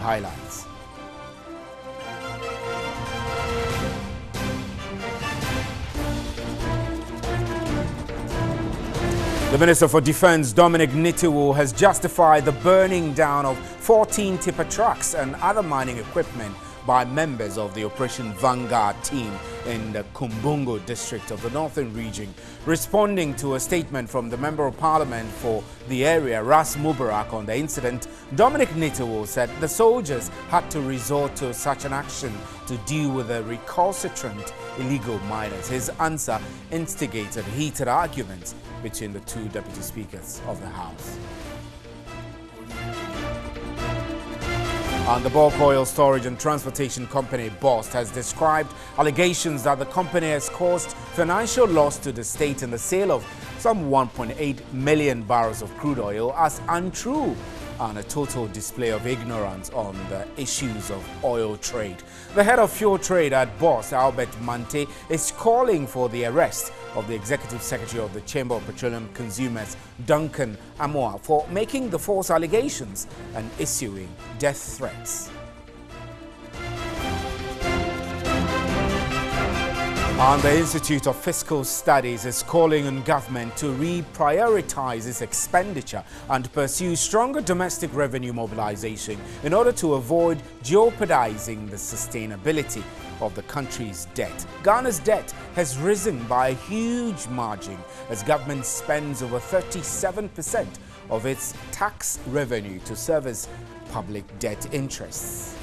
highlights. The Minister for Defense, Dominic Nitiwul, has justified the burning down of 14 tipper trucks and other mining equipment by members of the Operation Vanguard team in the Kumbungo district of the Northern Region. Responding to a statement from the Member of Parliament for the area, Ras Mubarak, on the incident, Dominic Nitiwul said the soldiers had to resort to such an action to deal with the recalcitrant illegal miners. His answer instigated heated arguments between the two deputy speakers of the House. And the bulk oil storage and transportation company BOST has described allegations that the company has caused financial loss to the state in the sale of some 1.8 million barrels of crude oil as untrue and a total display of ignorance on the issues of oil trade. The head of fuel trade at BOST, Albert Mante, is calling for the arrest of the Executive Secretary of the Chamber of Petroleum Consumers, Duncan Amoah, for making the false allegations and issuing death threats. And the Institute of Fiscal Studies is calling on government to reprioritize its expenditure and pursue stronger domestic revenue mobilization in order to avoid jeopardizing the sustainability of the country's debt. Ghana's debt has risen by a huge margin as government spends over 37% of its tax revenue to service public debt interests.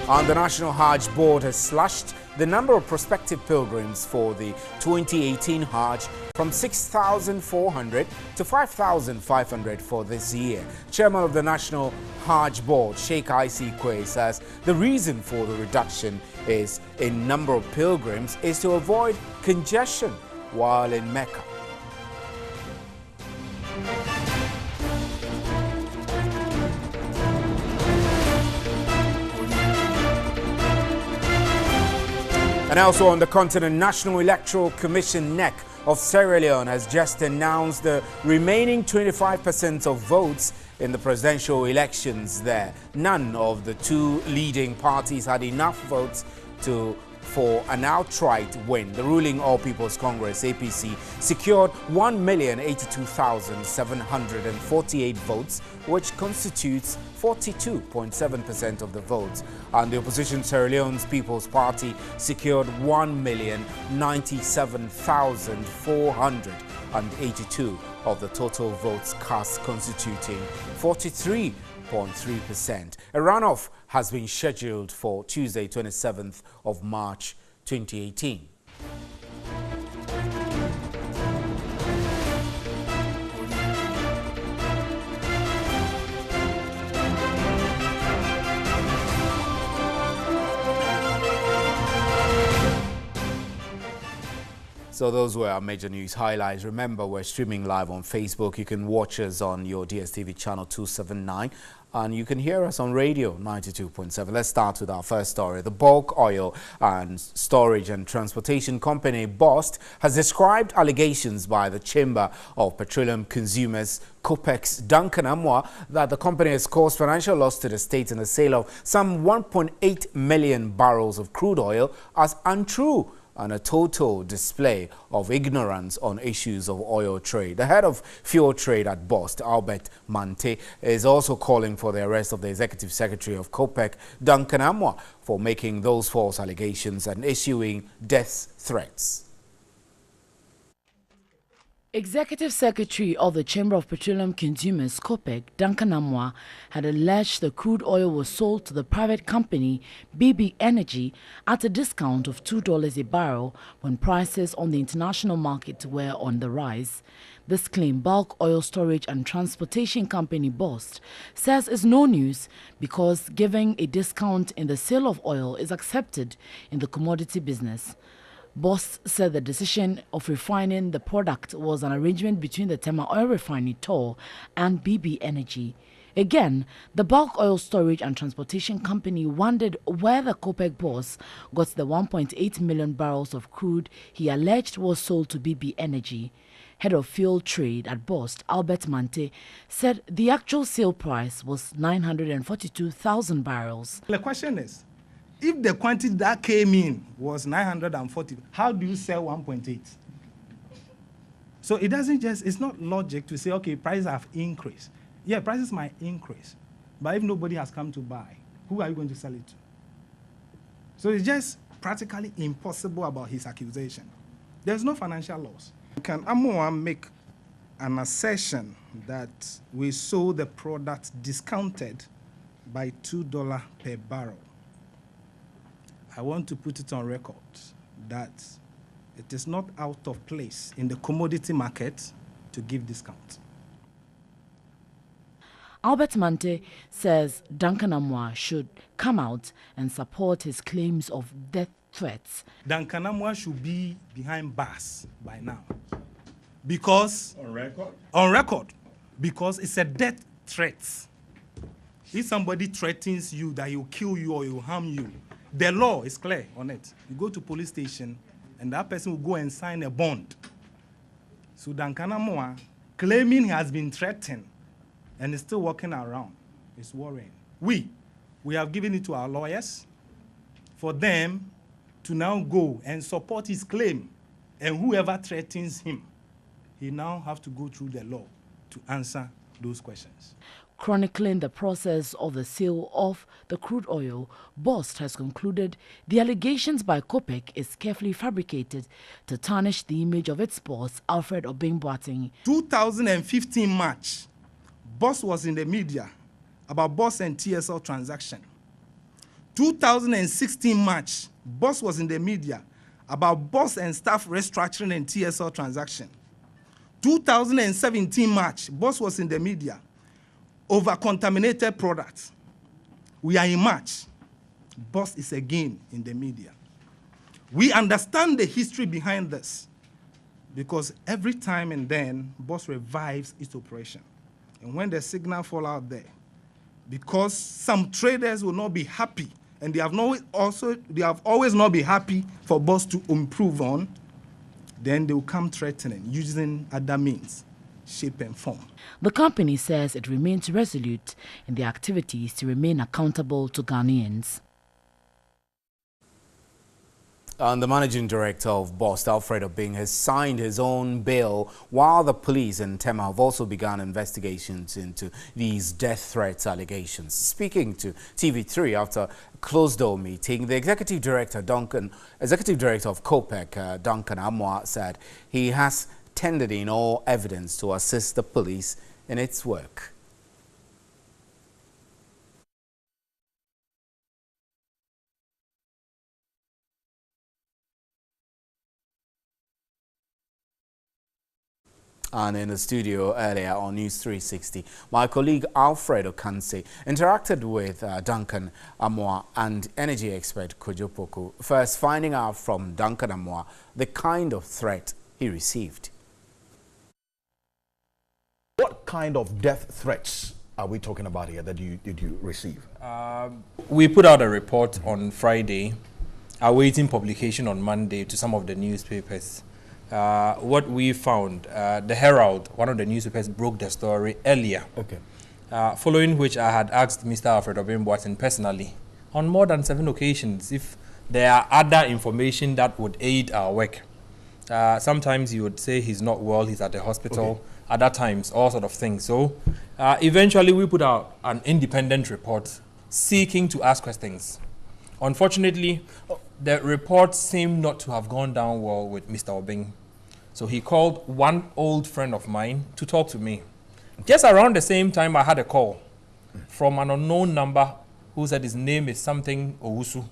And the National Hajj Board has slashed the number of prospective pilgrims for the 2018 Hajj from 6,400 to 5,500 for this year. Chairman of the National Hajj Board, Sheikh I.C. Quay, says the reason for the reduction in number of pilgrims is to avoid congestion while in Mecca. And also on the continent, National Electoral Commission (NEC) of Sierra Leone has just announced the remaining 25% of votes in the presidential elections there. None of the two leading parties had enough votes for an outright win. The ruling All People's Congress (APC) secured 1,082,748 votes, which constitutes 42.7% of the votes. And the opposition Sierra Leone's People's Party secured 1,097,482 of the total votes cast, constituting 43.3%. A runoff has been scheduled for Tuesday, 27th of March 2018. So those were our major news highlights. Remember, we're streaming live on Facebook. You can watch us on your DSTV channel 279. And you can hear us on radio 92.7. Let's start with our first story. The bulk oil and storage and transportation company BOST has described allegations by the Chamber of Petroleum Consumers, COPEC's Duncan Amoah, that the company has caused financial loss to the state in the sale of some 1.8 million barrels of crude oil as untrue and a total display of ignorance on issues of oil trade. The head of fuel trade at BOST, Albert Mante, is also calling for the arrest of the Executive Secretary of COPEC, Duncan Amoah, for making those false allegations and issuing death threats. Executive Secretary of the Chamber of Petroleum Consumers, COPEC, Duncan Amoah, had alleged the crude oil was sold to the private company BB Energy at a discount of $2 a barrel when prices on the international market were on the rise. This claim bulk oil storage and transportation company BOST says is no news because giving a discount in the sale of oil is accepted in the commodity business. BOST said the decision of refining the product was an arrangement between the Tema Oil Refinery TOR and BB Energy. Again, the bulk oil storage and transportation company wondered where the COPEC boss got the 1.8 million barrels of crude he alleged was sold to BB Energy. head of field trade at Bost, Albert Mante, said the actual sale price was 942,000 barrels. The question is, if the quantity that came in was 940, how do you sell 1.8? So it doesn't just, it's not logic to say, okay, prices have increased. Yeah, prices might increase, but if nobody has come to buy, who are you going to sell it to? So it's just practically impossible about his accusation. There's no financial loss. Can Amoah make an assertion that we sold the product discounted by $2 per barrel? I want to put it on record that it is not out of place in the commodity market to give discount. Albert Mante says Duncan Amoah should come out and support his claims of death threats. Duncan Amoah should be behind bars by now. Because... On record? On record. Because it's a death threat. If somebody threatens you that he'll kill you or he'll harm you, the law is clear on it. You go to police station and that person will go and sign a bond. So Duncan Amoah, claiming he has been threatened and is still walking around, is worrying. We have given it to our lawyers for them to now go and support his claim. And whoever threatens him, he now have to go through the law to answer those questions. Chronicling the process of the sale of the crude oil, Bost has concluded the allegations by COPEC is carefully fabricated to tarnish the image of its boss, Alfred Obeng Boateng. 2015 March, Bost was in the media about Bost and TSL transaction. 2016 March, Bost was in the media about Bost and staff restructuring and TSL transaction. 2017 March, Bost was in the media over contaminated products. We are in March. Bost is again in the media. We understand the history behind this because every time and then, Bost revives its operation. And when the signal fall out there, because some traders will not be happy, and they have always not been happy for Bost to improve on, then they will come threatening, using other means, shape and form. The company says it remains resolute in their activities to remain accountable to Ghanaians. And the managing director of Bost, Alfred Obeng, has signed his own bill, while the police and TEMA have also begun investigations into these death threats allegations. Speaking to TV3 after a closed-door meeting, the executive director of COPEC, Duncan Amoah, said he has tendered in all evidence to assist the police in its work. And in the studio earlier on News 360, my colleague Alfred Okanse interacted with Duncan Amoah and energy expert Kojo Poku, first finding out from Duncan Amoah the kind of threat he received. What kind of death threats are we talking about here that did you receive? We put out a report on Friday, awaiting publication on Monday to some of the newspapers. What we found, the Herald, one of the newspapers, broke the story earlier. Okay. Following which I had asked Mr. Alfred Obeng Boateng personally on more than 7 occasions if there are other information that would aid our work. Sometimes he would say he's not well, he's at the hospital. Okay. Other times, all sort of things. So eventually we put out an independent report seeking to ask questions. Unfortunately, the report seemed not to have gone down well with Mr. Obeng. So he called one old friend of mine to talk to me. Just around the same time, I had a call from an unknown number who said his name is something Owusu,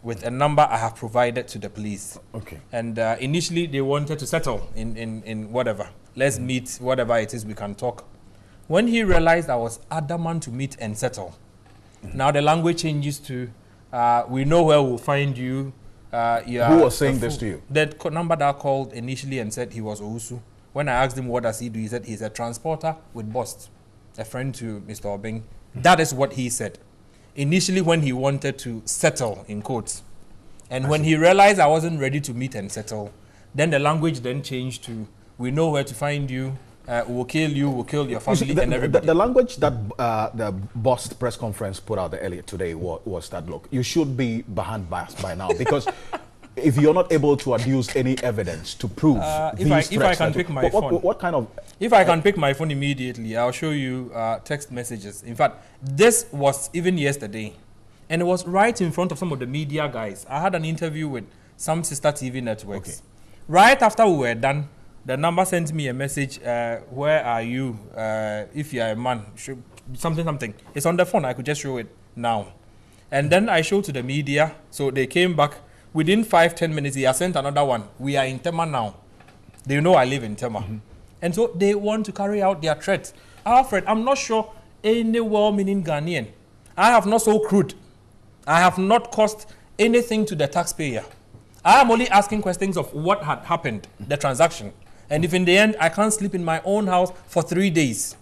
with a number I have provided to the police. Okay. And initially, they wanted to settle in whatever. Let's meet, whatever it is, we can talk. When he realized I was adamant to meet and settle, now the language changes to, we know where we'll find you. Who was saying this to you? The number that called initially and said he was Owusu. When I asked him what does he do, he said he's a transporter with Bost, a friend to Mr. Obeng. That is what he said. Initially when he wanted to settle, in quotes. And when he realized I wasn't ready to meet and settle, then the language then changed to, we know where to find you. We'll kill you, we'll kill your You see, family and everybody. the language that the Bost press conference put out earlier today was that, look, you should be behind bars by now, because if you're not able to adduce any evidence to prove if I can pick my phone. What kind of... If I can pick my phone immediately, I'll show you text messages. In fact, this was even yesterday, and it was right in front of some of the media guys. I had an interview with some sister TV networks. Okay. Right after we were done, the number sent me a message, where are you, if you are a man, something. It's on the phone, I could just show it now. And then I showed to the media, so they came back. Within 5-10 minutes, he has sent another one. We are in Tema now. They know I live in Tema. And so they want to carry out their threats. Alfred, I'm not sure any well-meaning Ghanaian. I have not sold crude. I have not cost anything to the taxpayer. I am only asking questions of what had happened, the transaction. And if in the end I can't sleep in my own house for 3 days.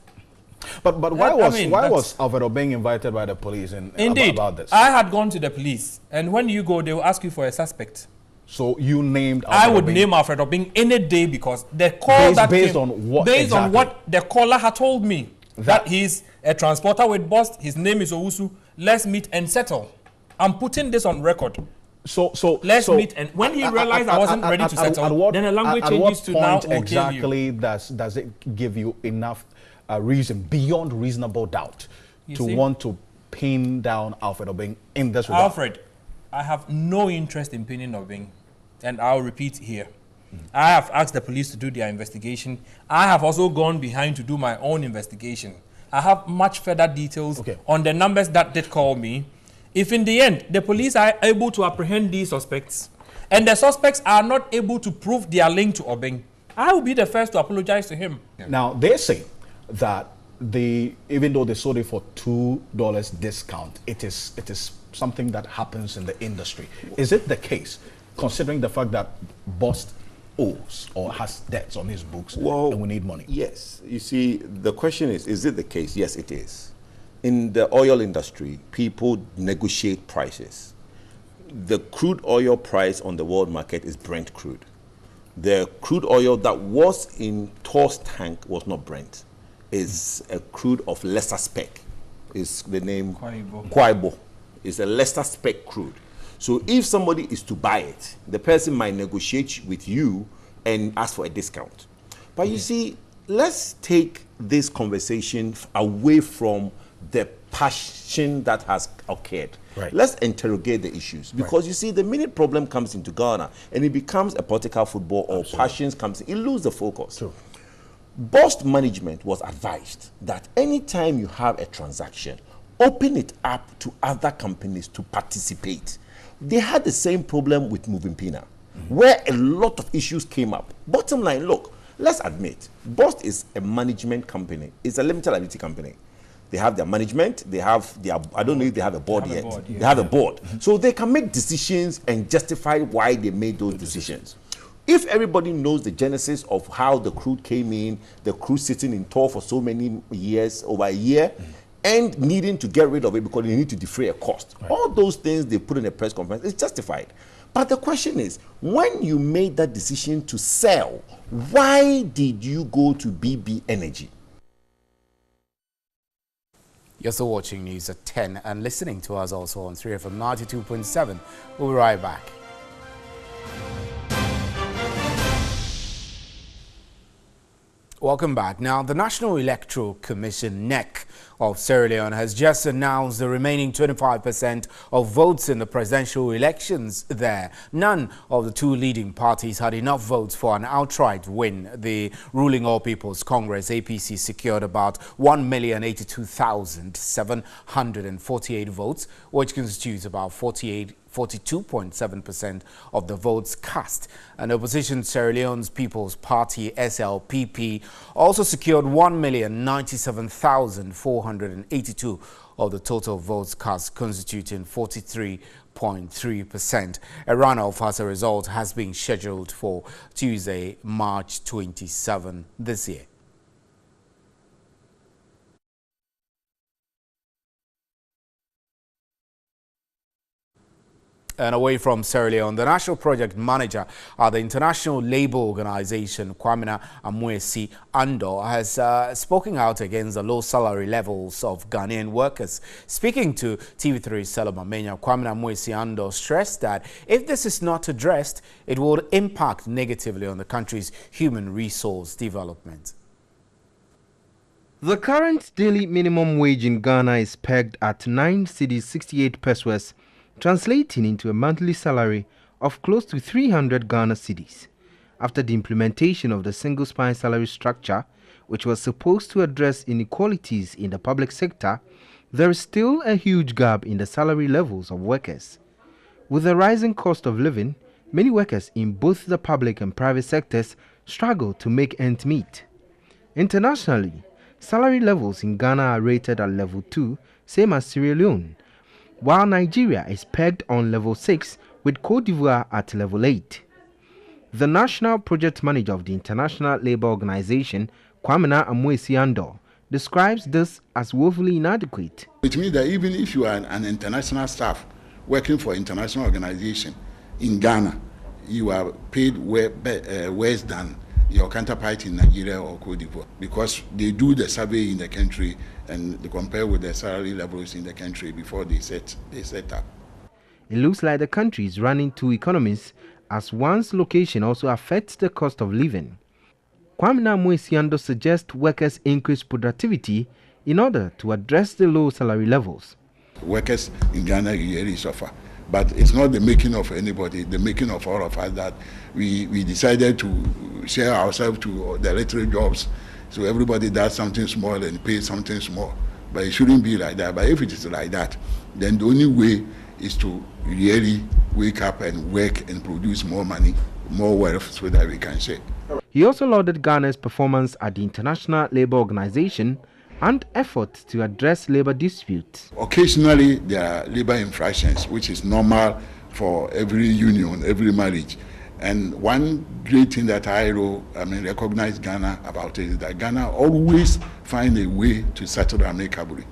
But why was Alfred Obeng invited by the police about this? I had gone to the police, and when you go, they will ask you for a suspect. So you named Alfred I would Obeng. name Alfred Obeng any day, because the call based on what the caller had told me, that he's a transporter with Bost, his name is Owusu, let's meet and settle. I'm putting this on record. So let's meet, and when he realized I wasn't ready to settle, then the language changes to now we'll exactly does it give you enough reason, beyond reasonable doubt, to want to pin down Alfred Obeng in this regard? Alfred, I have no interest in pinning Obeng, and I'll repeat here. I have asked the police to do their investigation. I have also gone behind to do my own investigation. I have much further details on the numbers that did call me. If in the end the police are able to apprehend these suspects, and the suspects are not able to prove their link to Obeng, I will be the first to apologize to him. Now, they say that even though they sold it for $2 discount, it is something that happens in the industry. Is it the case, considering the fact that Bost owes or has debts on his books, and we need money? Yes. You see, the question is it the case? Yes, it is. In the oil industry, people negotiate prices. The crude oil price on the world market is Brent crude. The crude oil that was in Thor's tank was not Brent. It's a crude of lesser spec. Is the name Kwaibo. It's a lesser spec crude. So if somebody is to buy it, the person might negotiate with you and ask for a discount. But you see, let's take this conversation away from the passion that has occurred. Right. Let's interrogate the issues, because you see, the minute problem comes into Ghana and it becomes a political football, or passions comes in, it loses the focus. True. Bost management was advised that anytime you have a transaction, open it up to other companies to participate. They had the same problem with Movimpina, where a lot of issues came up. Bottom line, look, let's admit, Bost is a management company. It's a limited liability company. They have their management, they have their, I don't know if they have a board yet. They have a board. So they can make decisions and justify why they made those decisions. If everybody knows the genesis of how the crude came in, the crude sitting in Thor for so many years, over a year, and needing to get rid of it because they need to defray a cost. All those things they put in a press conference is justified. But the question is, when you made that decision to sell, why did you go to BB Energy? You're still watching News at 10 and listening to us also on 3FM 92.7. We'll be right back. Welcome back. Now, the National Electoral Commission, NEC, of Sierra Leone has just announced the remaining 25% of votes in the presidential elections there. None of the two leading parties had enough votes for an outright win. The ruling All People's Congress, APC, secured about 1,082,748 votes, which constitutes about 42.7% of the votes cast. And opposition Sierra Leone's People's Party, SLPP, also secured 1,097,482 of the total votes cast, constituting 43.3%. A runoff as a result has been scheduled for Tuesday, March 27 this year. And away from Sierra Leone, the national project manager at the International Labour Organization, Kwamina Amoesi Ando, has spoken out against the low salary levels of Ghanaian workers. Speaking to TV3's Seloma Menya, Kwamina Amoesi Ando stressed that if this is not addressed, it will impact negatively on the country's human resource development. The current daily minimum wage in Ghana is pegged at 9 cedis 68 pesos, translating into a monthly salary of close to 300 Ghana cedis. After the implementation of the single spine salary structure, which was supposed to address inequalities in the public sector, there is still a huge gap in the salary levels of workers. With the rising cost of living, many workers in both the public and private sectors struggle to make ends meet. Internationally, salary levels in Ghana are rated at level 2, same as Sierra Leone, while Nigeria is pegged on level 6 with Cote d'Ivoire at level 8. The national project manager of the International Labour Organization, Kwamina Amoesi Ando, describes this as woefully inadequate. It means that even if you are an international staff working for an international organization in Ghana, you are paid worse than your counterpart in Nigeria or Cote d'Ivoire, because they do the survey in the country and they compare with the salary levels in the country before they set up. It looks like the country is running two economies, as one's location also affects the cost of living. Kwamina Amoesi Ando suggests workers increase productivity in order to address the low salary levels. Workers in Ghana really suffer. But it's not the making of anybody, the making of all of us, that we decided to share ourselves to the electoral jobs, so everybody does something small and pays something small. But it shouldn't be like that. But if it is like that, then the only way is to really wake up and work and produce more money, more wealth, so that we can share. He also lauded Ghana's performance at the International Labour Organization and efforts to address labor disputes. Occasionally, there are labor infractions, which is normal for every union, every marriage. And one great thing that I recognize Ghana about it is that Ghana always find a way to settle amicably.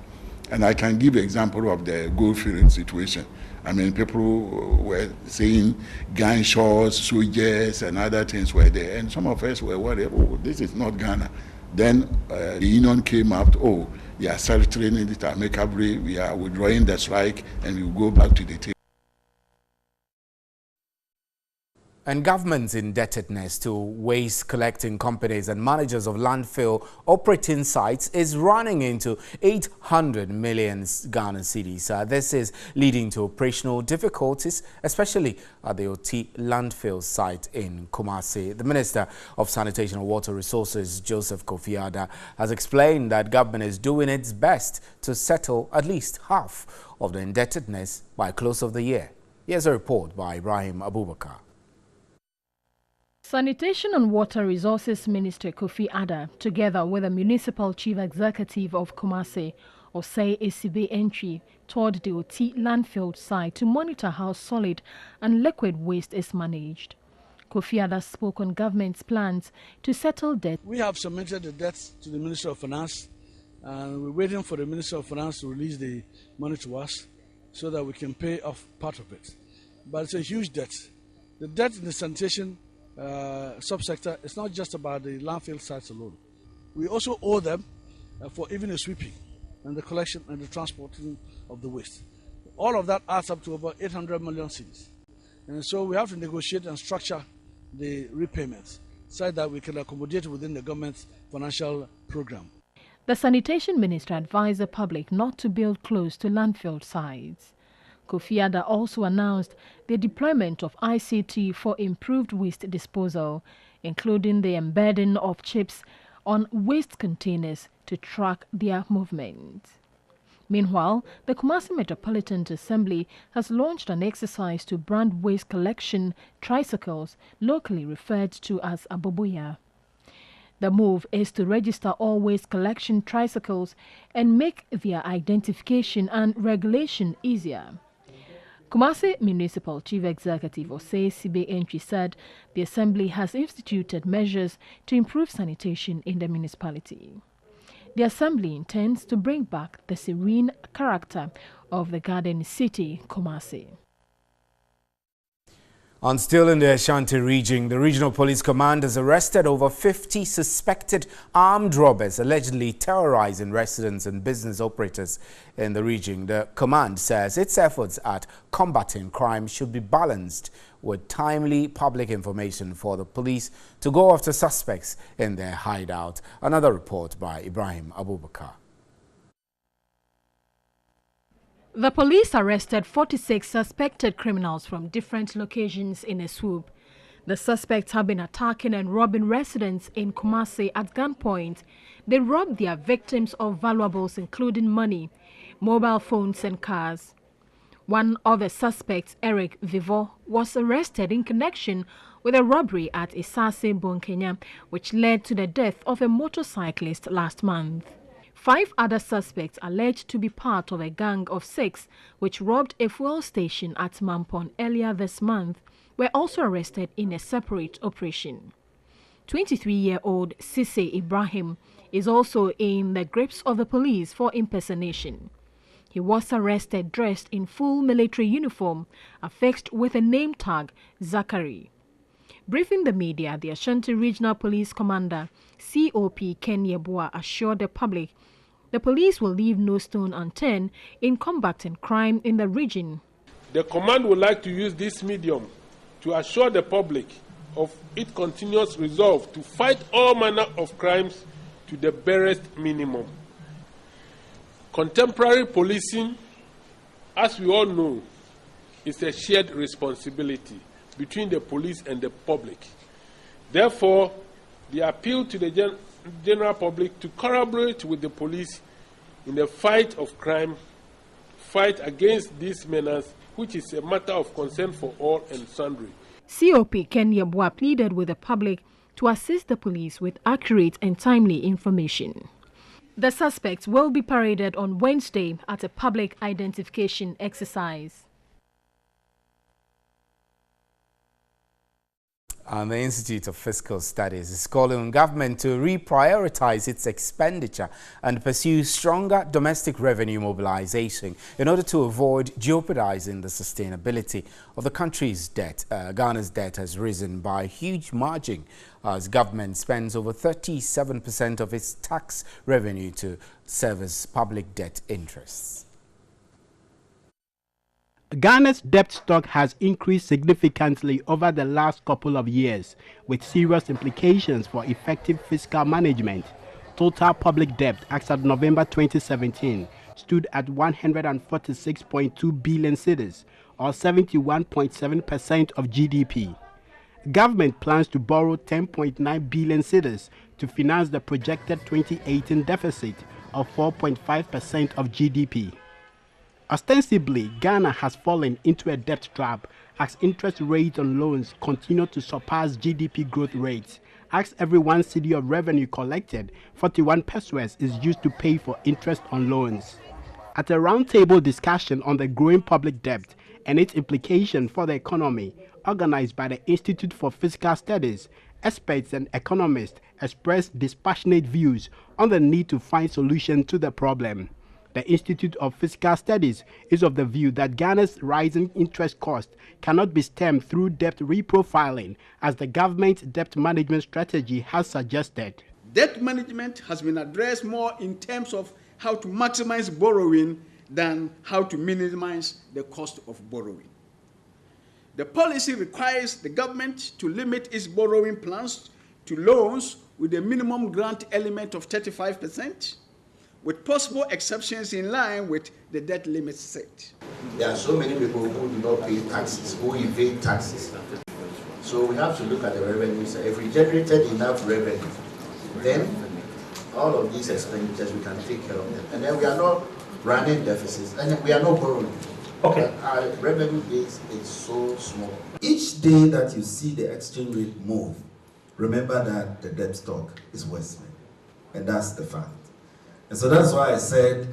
And I can give an example of the gold-fields situation. People were saying gunshots, soldiers, and other things were there. And some of us were worried, oh, this is not Ghana. Then the union came out, oh, we are settling it amicably, we are withdrawing the strike, and we will go back to the table. And government's indebtedness to waste collecting companies and managers of landfill operating sites is running into 800 million Ghana cedis. This is leading to operational difficulties, especially at the Oti landfill site in Kumasi. The Minister of Sanitation and Water Resources, Joseph Kofi Adda, has explained that government is doing its best to settle at least half of the indebtedness by close of the year. Here's a report by Ibrahim Abubakar. Sanitation and Water Resources Minister Kofi Adda, together with the Municipal Chief Executive of Kumasi, Osei Esibe Entry, toured the Oti landfill site to monitor how solid and liquid waste is managed. Kofi Adda spoke on government's plans to settle debt. We have submitted the debts to the Minister of Finance, and we're waiting for the Minister of Finance to release the money to us so that we can pay off part of it. But it's a huge debt. The debt in the sanitation subsector, it's not just about the landfill sites alone. We also owe them for even the sweeping and the collection and the transporting of the waste. All of that adds up to about 800 million cedis. And so we have to negotiate and structure the repayments so that we can accommodate within the government's financial program. The sanitation minister advised the public not to build close to landfill sites. Kofi Adda also announced the deployment of ICT for improved waste disposal, including the embedding of chips on waste containers to track their movement. Meanwhile, the Kumasi Metropolitan Assembly has launched an exercise to brand waste collection tricycles, locally referred to as Aboboya. The move is to register all waste collection tricycles and make their identification and regulation easier. Kumasi Municipal Chief Executive Osei Esibe Entry said the Assembly has instituted measures to improve sanitation in the municipality. The Assembly intends to bring back the serene character of the Garden City, Kumasi. And still in the Ashanti region, the regional police command has arrested over 50 suspected armed robbers allegedly terrorizing residents and business operators in the region. The command says its efforts at combating crime should be balanced with timely public information for the police to go after suspects in their hideout. Another report by Ibrahim Abubakar. The police arrested 46 suspected criminals from different locations in a swoop. The suspects have been attacking and robbing residents in Kumasi at gunpoint. They robbed their victims of valuables including money, mobile phones and cars. One of the suspects, Eric Vivo, was arrested in connection with a robbery at Isase, Bonkenya, which led to the death of a motorcyclist last month. 5 other suspects alleged to be part of a gang of 6 which robbed a fuel station at Mampon earlier this month were also arrested in a separate operation. 23-year-old Sise Ibrahim is also in the grips of the police for impersonation. He was arrested dressed in full military uniform affixed with a name tag, Zachary. Briefing the media, the Ashanti Regional Police Commander, COP Ken Yeboah, assured the public the police will leave no stone unturned in combating crime in the region. The command would like to use this medium to assure the public of its continuous resolve to fight all manner of crimes to the barest minimum. Contemporary policing, as we all know, is a shared responsibility between the police and the public. Therefore, the appeal to the general public to collaborate with the police in the fight of crime, fight against these menace, which is a matter of concern for all and sundry. COP Ken Yeboah pleaded with the public to assist the police with accurate and timely information. The suspects will be paraded on Wednesday at a public identification exercise. And the Institute of Fiscal Studies is calling on government to reprioritize its expenditure and pursue stronger domestic revenue mobilization in order to avoid jeopardizing the sustainability of the country's debt. Ghana's debt has risen by a huge margin as government spends over 37% of its tax revenue to service public debt interests. Ghana's debt stock has increased significantly over the last couple of years, with serious implications for effective fiscal management. Total public debt as of November 2017 stood at 146.2 billion cedis, or 71.7% of GDP. Government plans to borrow 10.9 billion cedis to finance the projected 2018 deficit of 4.5% of GDP. Ostensibly, Ghana has fallen into a debt trap as interest rates on loans continue to surpass GDP growth rates. As every 1 cedi of revenue collected, 41 pesos is used to pay for interest on loans. At a roundtable discussion on the growing public debt and its implication for the economy, organized by the Institute for Fiscal Studies, experts and economists expressed dispassionate views on the need to find solutions to the problem. The Institute of Fiscal Studies is of the view that Ghana's rising interest cost cannot be stemmed through debt reprofiling, as the government's debt management strategy has suggested. Debt management has been addressed more in terms of how to maximize borrowing than how to minimize the cost of borrowing. The policy requires the government to limit its borrowing plans to loans with a minimum grant element of 35%. With possible exceptions in line with the debt limits set. There are so many people who do not pay taxes, who evade taxes. So we have to look at the revenues. If we generated enough revenue, then all of these expenditures, we can take care of them. And then we are not running deficits, and we are not borrowing. Okay. Our revenue base is so small. Each day that you see the exchange rate move, remember that the debt stock is worsening. And that's the fact. And so that's why I said,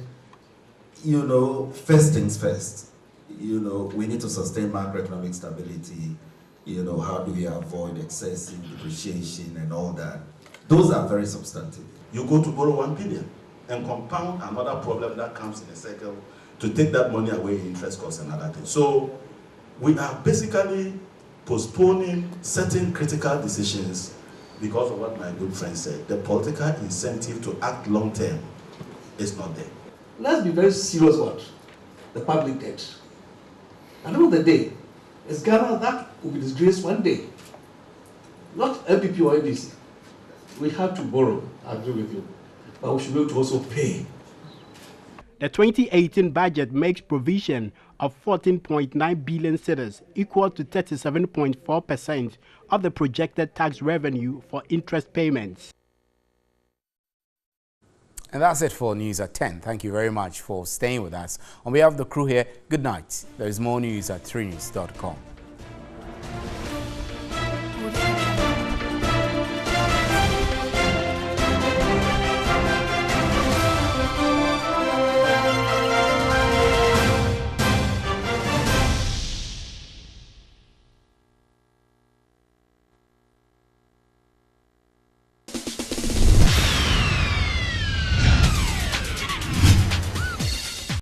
first things first. We need to sustain macroeconomic stability. How do we avoid excessive depreciation and all that? Those are very substantive. You go to borrow 1 billion and compound another problem that comes in a cycle to take that money away in interest costs and other things. So we are basically postponing certain critical decisions because of what my good friend said. The political incentive to act long term is not there. Let's be very serious about the public debt. At the end of the day, it's Ghana that will be disgraced one day. Not LPP or ABC. We have to borrow, I agree with you. But we should be able to also pay. The 2018 budget makes provision of 14.9 billion cedis, equal to 37.4% of the projected tax revenue for interest payments. And that's it for News at 10. Thank you very much for staying with us. On behalf of the crew here, good night. There is more news at 3news.com.